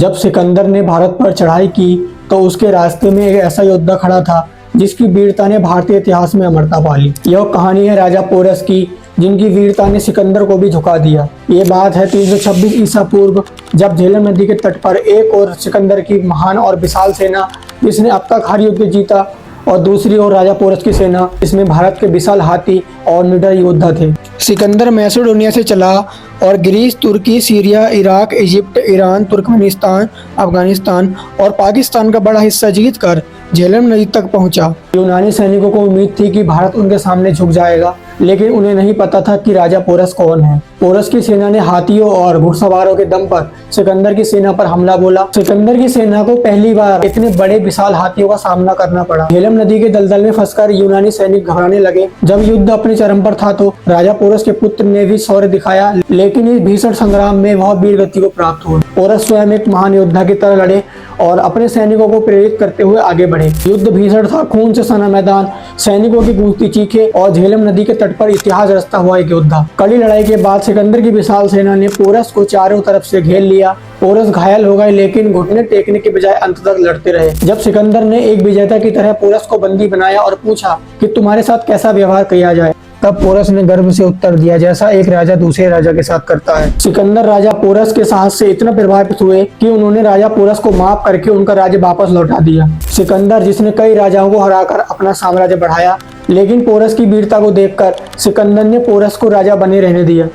जब सिकंदर ने भारत पर चढ़ाई की तो उसके रास्ते में एक ऐसा योद्धा खड़ा था जिसकी वीरता ने भारतीय इतिहास में अमरता पा ली। यह कहानी है राजा पोरस की, जिनकी वीरता ने सिकंदर को भी झुका दिया। ये बात है 326 ईसा पूर्व, जब झेलम नदी के तट पर एक और सिकंदर की महान और विशाल सेना जिसने अब तक हर युद्ध जीता, और दूसरी ओर राजा पोरस की सेना जिसमें भारत के विशाल हाथी और निडर योद्धा थे। सिकंदर मैसेडोनिया से चला और ग्रीस, तुर्की, Syria, Iraq, Egypt, Iran, Turkmenistan, Afghanistan और पाकिस्तान का बड़ा हिस्सा जीतकर झेलम नदी तक पहुंचा। यूनानी सैनिकों को उम्मीद थी कि भारत उनके सामने झुक जाएगा, लेकिन उन्हें नहीं पता था कि राजा पोरस कौन है। पोरस की सेना ने हाथियों और घुड़सवारों के दम पर सिकंदर की सेना पर हमला बोला। सिकंदर की सेना को पहली बार इतने बड़े विशाल हाथियों का सामना करना पड़ा। झेलम नदी के दलदल में फंसकर यूनानी सैनिक घबराने लगे। जब युद्ध अपने चरम पर था तो राजा पोरस के पुत्र ने भी शौर्य दिखाया, लेकिन इस भीषण संग्राम में वह वीर गति को प्राप्त हुआ। पोरस स्वयं एक महान योद्धा की तरह लड़े और अपने सैनिकों को प्रेरित करते हुए आगे बढ़े। युद्ध भीषण था, खून से सना मैदान, सैनिकों की गूंजती चीखें और झेलम नदी के तट पर इतिहास रचता हुआ एक योद्धा। कड़ी लड़ाई के बाद सिकंदर की विशाल सेना ने पोरस को चारों तरफ से घेर लिया। पोरस घायल हो गए, लेकिन घुटने टेकने के बजाय अंत तक लड़ते रहे। जब सिकंदर ने एक विजेता की तरह पोरस को बंदी बनाया और पूछा कि तुम्हारे साथ कैसा व्यवहार किया जाए, तब पोरस ने गर्व से उत्तर दिया, जैसा एक राजा दूसरे राजा के साथ करता है। सिकंदर राजा पोरस के साहस से इतना प्रभावित हुए कि उन्होंने राजा पोरस को माफ करके उनका राज्य वापस लौटा दिया। सिकंदर, जिसने कई राजाओं को हराकर अपना साम्राज्य बढ़ाया, लेकिन पोरस की वीरता को देखकर सिकंदर ने पोरस को राजा बने रहने दिया।